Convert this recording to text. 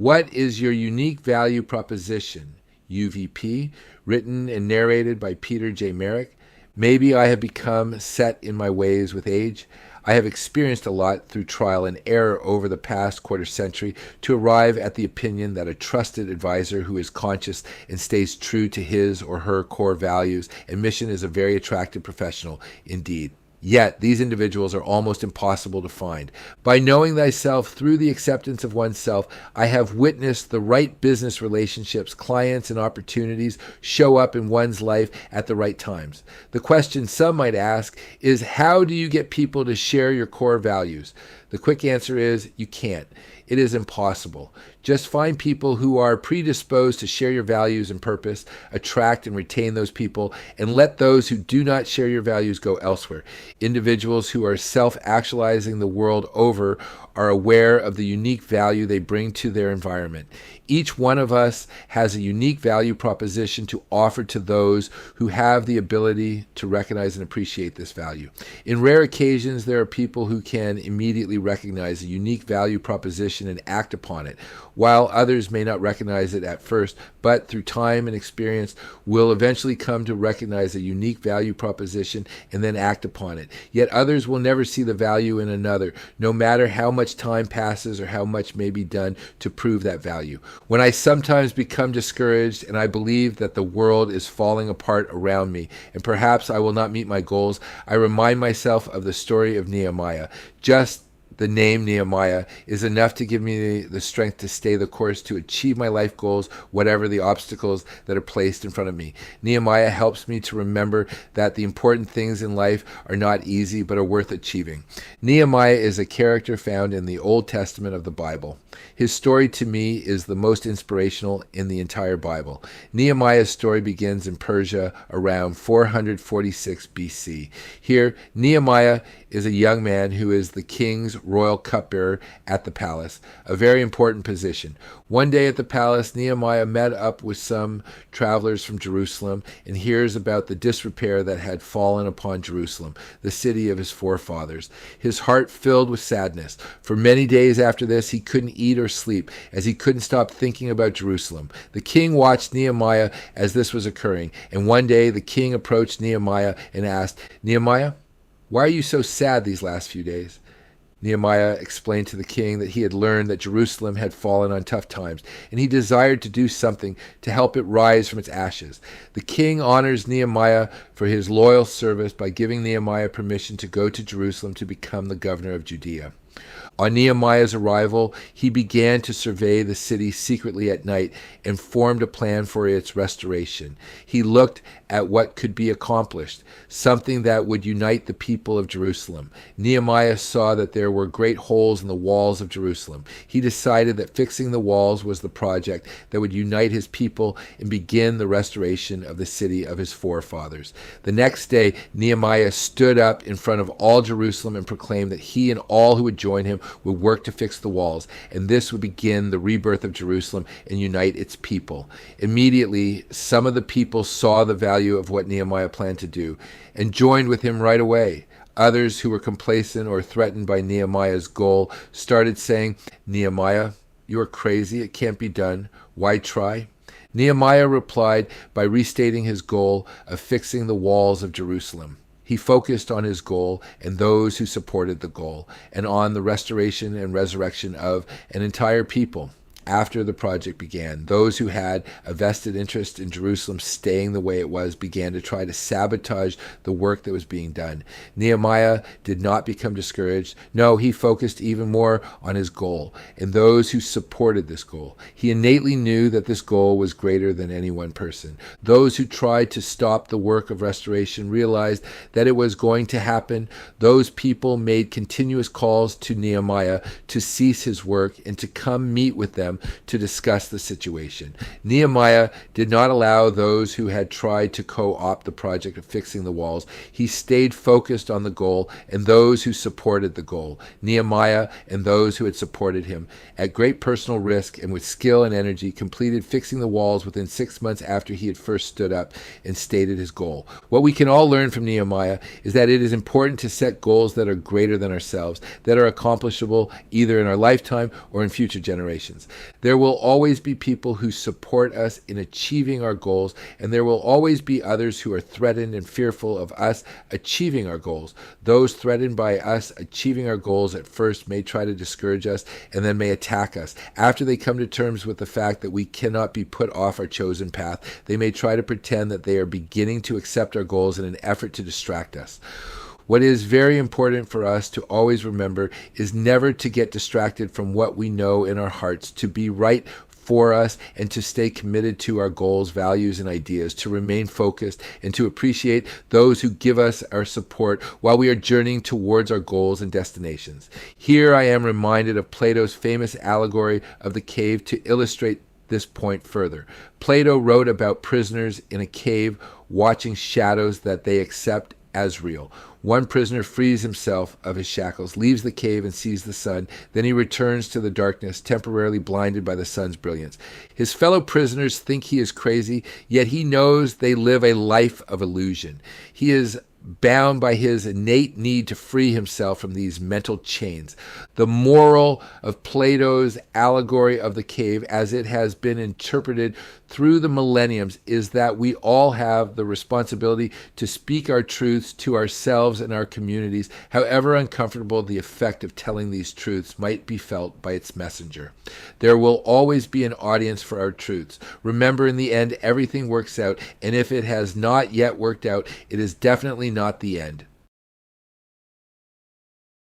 What is your unique value proposition? UVP, written and narrated by Peter J. Merrick. Maybe I have become set in my ways with age. I have experienced a lot through trial and error over the past quarter century to arrive at the opinion that a trusted advisor who is conscious and stays true to his or her core values and mission is a very attractive professional indeed. Yet, these individuals are almost impossible to find. By knowing thyself through the acceptance of oneself, I have witnessed the right business relationships, clients, and opportunities show up in one's life at the right times. The question some might ask is, how do you get people to share your core values? The quick answer is, you can't. It is impossible. Just find people who are predisposed to share your values and purpose, attract and retain those people, and let those who do not share your values go elsewhere. Individuals who are self-actualizing the world over are aware of the unique value they bring to their environment. Each one of us has a unique value proposition to offer to those who have the ability to recognize and appreciate this value. In rare occasions, there are people who can immediately recognize a unique value proposition and act upon it, while others may not recognize it at first, but through time and experience will eventually come to recognize a unique value proposition and then act upon it. Yet others will never see the value in another, no matter how much time passes or how much may be done to prove that value. When I sometimes become discouraged and I believe that the world is falling apart around me and perhaps I will not meet my goals, I remind myself of the story of Nehemiah. Just the name Nehemiah is enough to give me the strength to stay the course to achieve my life goals, whatever the obstacles that are placed in front of me. Nehemiah helps me to remember that the important things in life are not easy but are worth achieving. Nehemiah is a character found in the Old Testament of the Bible. His story to me is the most inspirational in the entire Bible. Nehemiah's story begins in Persia around 446 BC. Here, Nehemiah is a young man who is the king's royal cupbearer at the palace, a very important position. One day at the palace, Nehemiah met up with some travelers from Jerusalem and hears about the disrepair that had fallen upon Jerusalem, the city of his forefathers. His heart filled with sadness. For many days after this, he couldn't eat or sleep, as he couldn't stop thinking about Jerusalem. The king watched Nehemiah as this was occurring, and one day the king approached Nehemiah and asked, "Nehemiah, why are you so sad these last few days?" Nehemiah explained to the king that he had learned that Jerusalem had fallen on tough times, and he desired to do something to help it rise from its ashes. The king honors Nehemiah for his loyal service by giving Nehemiah permission to go to Jerusalem to become the governor of Judea. On Nehemiah's arrival, he began to survey the city secretly at night and formed a plan for its restoration. He looked at what could be accomplished, something that would unite the people of Jerusalem. Nehemiah saw that there were great holes in the walls of Jerusalem. He decided that fixing the walls was the project that would unite his people and begin the restoration of the city of his forefathers. The next day, Nehemiah stood up in front of all Jerusalem and proclaimed that he and all who would join him would work to fix the walls, and this would begin the rebirth of Jerusalem and unite its people. Immediately, some of the people saw the value of what Nehemiah planned to do and joined with him right away. Others who were complacent or threatened by Nehemiah's goal started saying, "Nehemiah, you are crazy. It can't be done. Why try?" Nehemiah replied by restating his goal of fixing the walls of Jerusalem. He focused on his goal and those who supported the goal, and on the restoration and resurrection of an entire people. After the project began, those who had a vested interest in Jerusalem staying the way it was began to try to sabotage the work that was being done. Nehemiah did not become discouraged. No, he focused even more on his goal and those who supported this goal. He innately knew that this goal was greater than any one person. Those who tried to stop the work of restoration realized that it was going to happen. Those people made continuous calls to Nehemiah to cease his work and to come meet with them to discuss the situation. Nehemiah did not allow those who had tried to co-opt the project of fixing the walls. He stayed focused on the goal and those who supported the goal. Nehemiah and those who had supported him, at great personal risk and with skill and energy, completed fixing the walls within 6 months after he had first stood up and stated his goal. What we can all learn from Nehemiah is that it is important to set goals that are greater than ourselves, that are accomplishable either in our lifetime or in future generations. There will always be people who support us in achieving our goals, and there will always be others who are threatened and fearful of us achieving our goals. Those threatened by us achieving our goals at first may try to discourage us and then may attack us. After they come to terms with the fact that we cannot be put off our chosen path, they may try to pretend that they are beginning to accept our goals in an effort to distract us. What is very important for us to always remember is never to get distracted from what we know in our hearts to be right for us, and to stay committed to our goals, values, and ideas, to remain focused, and to appreciate those who give us our support while we are journeying towards our goals and destinations. Here I am reminded of Plato's famous allegory of the cave to illustrate this point further. Plato wrote about prisoners in a cave watching shadows that they accept as real. One prisoner frees himself of his shackles, leaves the cave and sees the sun. Then he returns to the darkness, temporarily blinded by the sun's brilliance. His fellow prisoners think he is crazy, yet he knows they live a life of illusion. He is bound by his innate need to free himself from these mental chains. The moral of Plato's allegory of the cave, as it has been interpreted through the millenniums, is that we all have the responsibility to speak our truths to ourselves and our communities, however uncomfortable the effect of telling these truths might be felt by its messenger. There will always be an audience for our truths. Remember, in the end, everything works out, and if it has not yet worked out, it is definitely not the end.